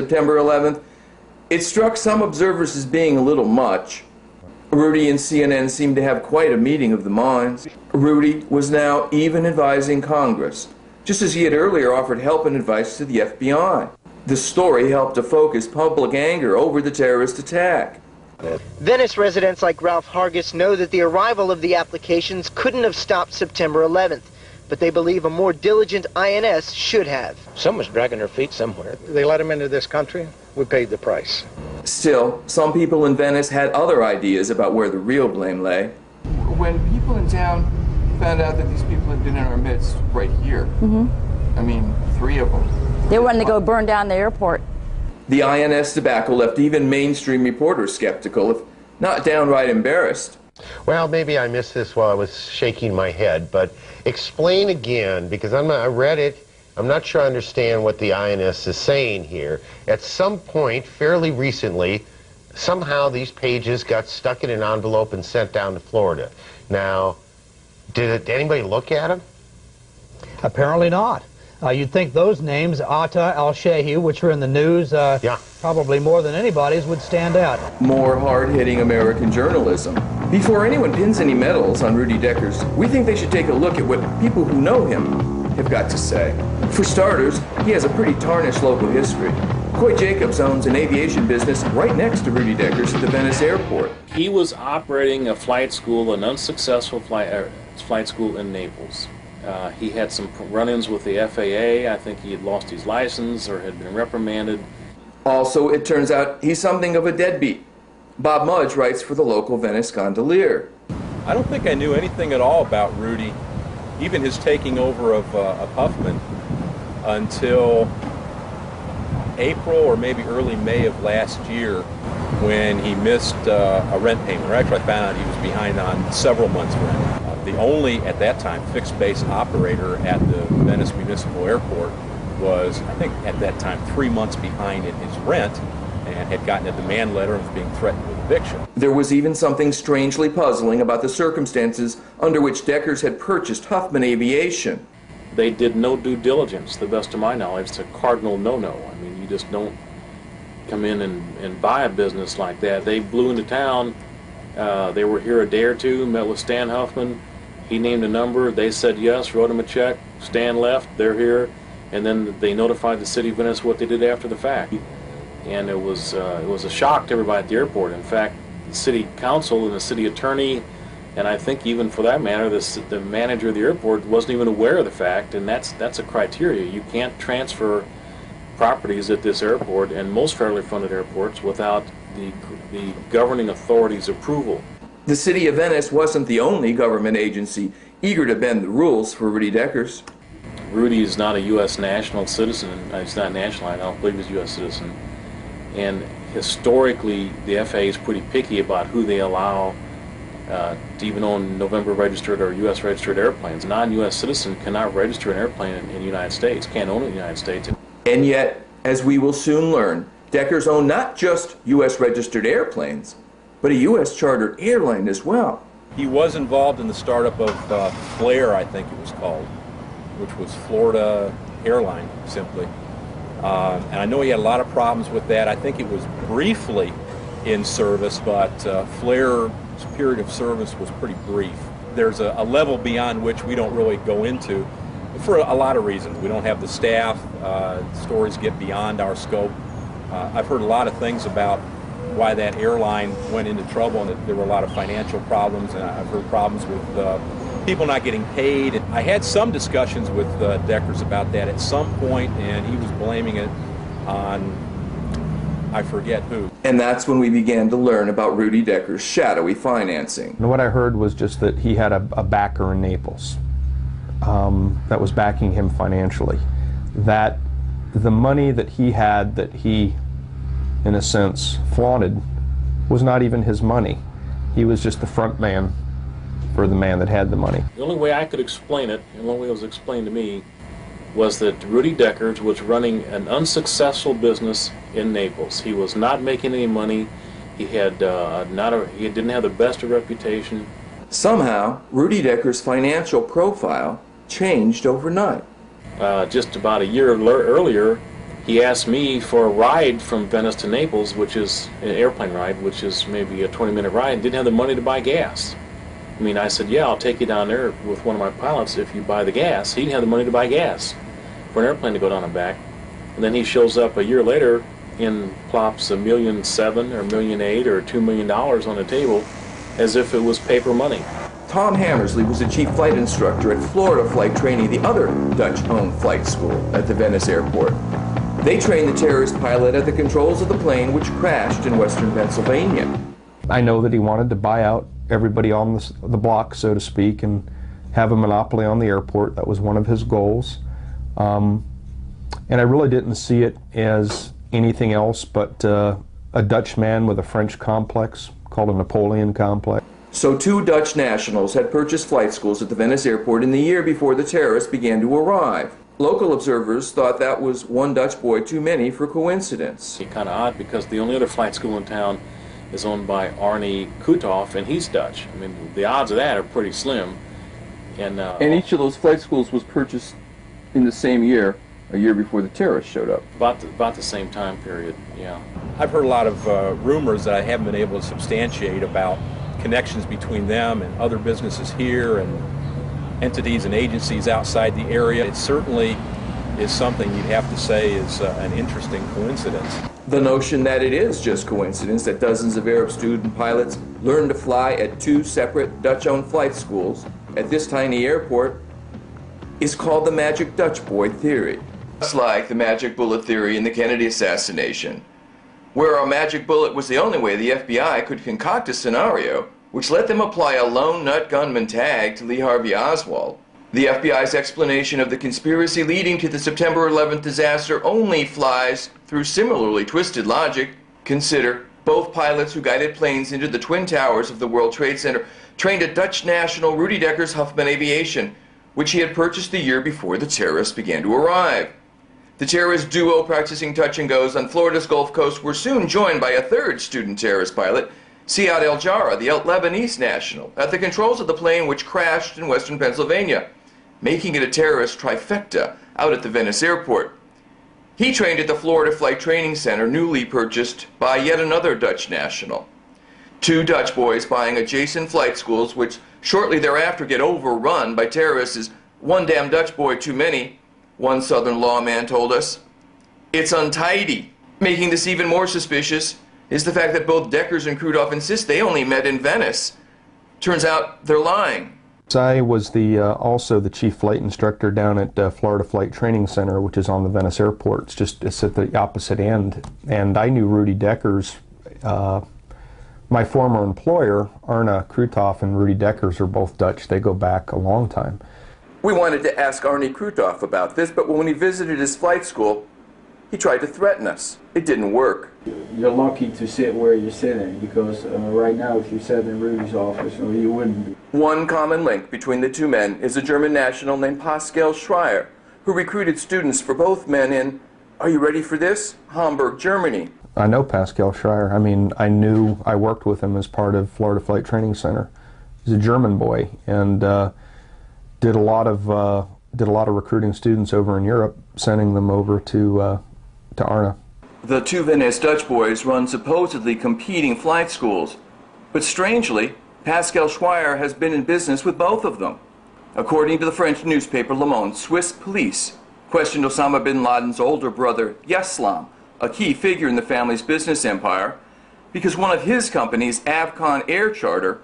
September 11th, it struck some observers as being a little much. Rudy and CNN seemed to have quite a meeting of the minds. Rudy was now even advising Congress, just as he had earlier offered help and advice to the FBI. The story helped to focus public anger over the terrorist attack. Venice residents like Ralph Hargis know that the arrival of the applications couldn't have stopped September 11th, but they believe a more diligent INS should have. Someone's dragging their feet somewhere. They let him into this country. We paid the price. Still, some people in Venice had other ideas about where the real blame lay. When people in town found out that these people had been in our midst right here, I mean, 3 of them. They wanted to go burn down the airport. The INS debacle left even mainstream reporters skeptical, if not downright embarrassed. Well, maybe I missed this while I was shaking my head, but explain again, because I read it. I'm not sure I understand what the INS is saying here. At some point, fairly recently, somehow these pages got stuck in an envelope and sent down to Florida. Now, did anybody look at them? Apparently not. You'd think those names, Atta, Al-Shehi, which are in the news, probably more than anybody's, would stand out. More hard-hitting American journalism. Before anyone pins any medals on Rudy Deckers, we think they should take a look at what people who know him have got to say. For starters, he has a pretty tarnished local history. Coy Jacobs owns an aviation business right next to Rudy Deckers at the Venice airport. He was operating a flight school, an unsuccessful flight school in Naples. He had some run-ins with the FAA. I think he had lost his license or had been reprimanded. Also, it turns out he's something of a deadbeat. Bob Mudge writes for the local Venice Gondolier. I don't think I knew anything at all about Rudy, even his taking over of Huffman, until April or maybe early May of last year, when he missed a rent payment. Or actually, I found out he was behind on several months' rent. The only, at that time, fixed-base operator at the Venice Municipal Airport was, I think at that time, 3 months behind in his rent, and had gotten a demand letter and was being threatened with eviction. There was even something strangely puzzling about the circumstances under which Deckers had purchased Huffman Aviation. They did no due diligence, to the best of my knowledge. It's a cardinal no-no. I mean, you just don't come in and buy a business like that. They blew into town. They were here a day or two, met with Stan Huffman. He named a number. They said yes, wrote him a check. Stan left. They're here. And then they notified the city of Venice what they did after the fact. And it was a shock to everybody at the airport. In fact, the city council and the city attorney, and I think even for that matter, the manager of the airport wasn't even aware of the fact, and that's a criteria. You can't transfer properties at this airport and most federally funded airports without the governing authority's approval. The city of Venice wasn't the only government agency eager to bend the rules for Rudy Deckers. Rudy is not a U.S. national citizen. He's not national. I don't believe he's a U.S. citizen. And historically, the FAA is pretty picky about who they allow to even own November registered or U.S. registered airplanes. A non-U.S. citizen cannot register an airplane in the United States, can't own it in the United States. And yet, as we will soon learn, Deckers owned not just U.S. registered airplanes, but a U.S. chartered airline as well. He was involved in the startup of Flair, I think it was called, which was Florida Airline, simply. And I know he had a lot of problems with that. I think it was briefly in service, but Flair's period of service was pretty brief. There's a level beyond which we don't really go into for a lot of reasons. We don't have the staff. Stories get beyond our scope. I've heard a lot of things about why that airline went into trouble, and that there were a lot of financial problems, and I've heard problems with people not getting paid. And I had some discussions with Deckers about that at some point, and he was blaming it on I forget who. And that's when we began to learn about Rudy Deckers' shadowy financing. And what I heard was just that he had a backer in Naples that was backing him financially. That the money that he had, that he, in a sense, flaunted, was not even his money. He was just the front man for the man that had the money. The only way I could explain it, and the only way it was explained to me, was that Rudy Deckers was running an unsuccessful business in Naples. He was not making any money. He had he didn't have the best of reputation. Somehow, Rudy Deckers' financial profile changed overnight. Just about a year earlier, he asked me for a ride from Venice to Naples, which is an airplane ride, which is maybe a 20-minute ride, and didn't have the money to buy gas. I mean, I said, yeah, I'll take you down there with one of my pilots if you buy the gas. He didn't have the money to buy gas for an airplane to go down and back. And then he shows up a year later and plops $1.7 million or $1.8 million or $2 million on the table as if it was paper money. Tom Hammersley was a chief flight instructor at Florida Flight Training, the other Dutch-owned flight school at the Venice airport. They trained the terrorist pilot at the controls of the plane which crashed in western Pennsylvania. I know that he wanted to buy out everybody on the block, so to speak, and have a monopoly on the airport. That was one of his goals. And I really didn't see it as anything else but a Dutch man with a French complex called a Napoleon complex. So 2 Dutch nationals had purchased flight schools at the Venice airport in the year before the terrorists began to arrive. Local observers thought that was one Dutch boy too many for coincidence. It's kind of odd because the only other flight school in town is owned by Arnie Kuthoff, and he's Dutch. I mean, the odds of that are pretty slim. And each of those flight schools was purchased in the same year, a year before the terrorists showed up. About the same time period, yeah. I've heard a lot of rumors that I haven't been able to substantiate about connections between them and other businesses here and entities and agencies outside the area. It certainly is something you'd have to say is an interesting coincidence. The notion that it is just coincidence that dozens of Arab student pilots learned to fly at 2 separate Dutch-owned flight schools at this tiny airport is called the Magic Dutch Boy theory. Just like the magic bullet theory in the Kennedy assassination, where a magic bullet was the only way the FBI could concoct a scenario which let them apply a lone nut gunman tag to Lee Harvey Oswald. The FBI's explanation of the conspiracy leading to the September 11th disaster only flies through similarly twisted logic. Consider both pilots who guided planes into the Twin Towers of the World Trade Center trained at Dutch national Rudy Decker's Huffman Aviation, which he had purchased the year before the terrorists began to arrive. The terrorist duo practicing touch and goes on Florida's Gulf Coast were soon joined by a third student terrorist pilot, Siad El Jarrah, the Lebanese national, at the controls of the plane which crashed in western Pennsylvania, making it a terrorist trifecta out at the Venice airport. He trained at the Florida Flight Training Center, newly purchased by yet another Dutch national. 2 Dutch boys buying adjacent flight schools, which shortly thereafter get overrun by terrorists as one damn Dutch boy too many, one Southern lawman told us. It's untidy. Making this even more suspicious is the fact that both Deckers and Krudoff insist they only met in Venice. Turns out they're lying. I was also the chief flight instructor down at Florida Flight Training Center, which is on the Venice airport. It's at the opposite end. And I knew Rudy Deckers. My former employer, Arne Krutoff and Rudy Deckers, are both Dutch. They go back a long time. We wanted to ask Arnie Krutoff about this, but when he visited his flight school, he tried to threaten us. It didn't work. You're lucky to sit where you're sitting, because right now if you sat in Rudy's office, you wouldn't be. One common link between the 2 men is a German national named Pascal Schreier, who recruited students for both men in, are you ready for this? Hamburg, Germany. I know Pascal Schreier. I mean, I worked with him as part of Florida Flight Training Center. He's a German boy, and did a lot of recruiting students over in Europe, sending them over to Arne. The 2 Venice Dutch boys run supposedly competing flight schools, but strangely, Pascal Schreier has been in business with both of them. According to the French newspaper Le Monde, Swiss police questioned Osama bin Laden's older brother, Yeslam, a key figure in the family's business empire, because one of his companies, Avcon Air Charter,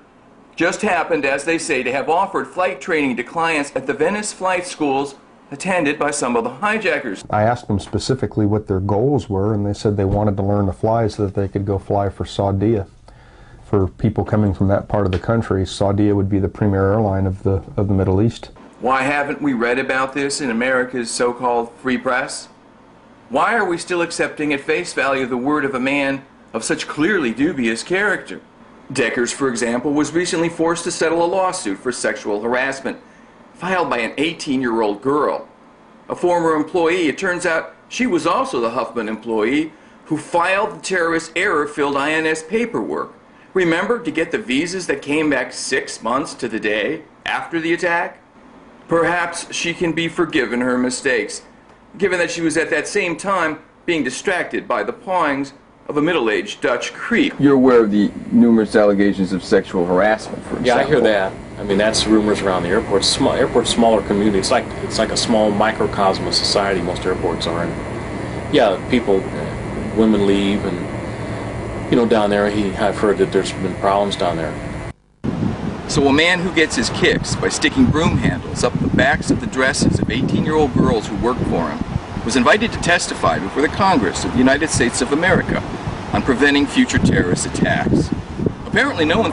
just happened, as they say, to have offered flight training to clients at the Venice flight schools attended by some of the hijackers. I asked them specifically what their goals were, and they said they wanted to learn to fly so that they could go fly for Saudia. For people coming from that part of the country, Saudia would be the premier airline of the Middle East. Why haven't we read about this in America's so-called free press? Why are we still accepting at face value the word of a man of such clearly dubious character? Deckers, for example, was recently forced to settle a lawsuit for sexual harassment filed by an 18-year-old girl. A former employee, it turns out she was also the Huffman employee who filed the terrorist error-filled INS paperwork. Remember, to get the visas that came back 6 months to the day after the attack? Perhaps she can be forgiven her mistakes, given that she was at that same time being distracted by the pawings of a middle-aged Dutch creep. You're aware of the numerous allegations of sexual harassment, for example. Yeah, I hear that. I mean, that's rumors around the airport. Airport's smaller community. It's like a small microcosm of society. Most airports are. And yeah, people, women leave, and down there, I've heard that there's been problems down there. So a man who gets his kicks by sticking broom handles up the backs of the dresses of 18-year-old girls who work for him was invited to testify before the Congress of the United States of America on preventing future terrorist attacks. Apparently no one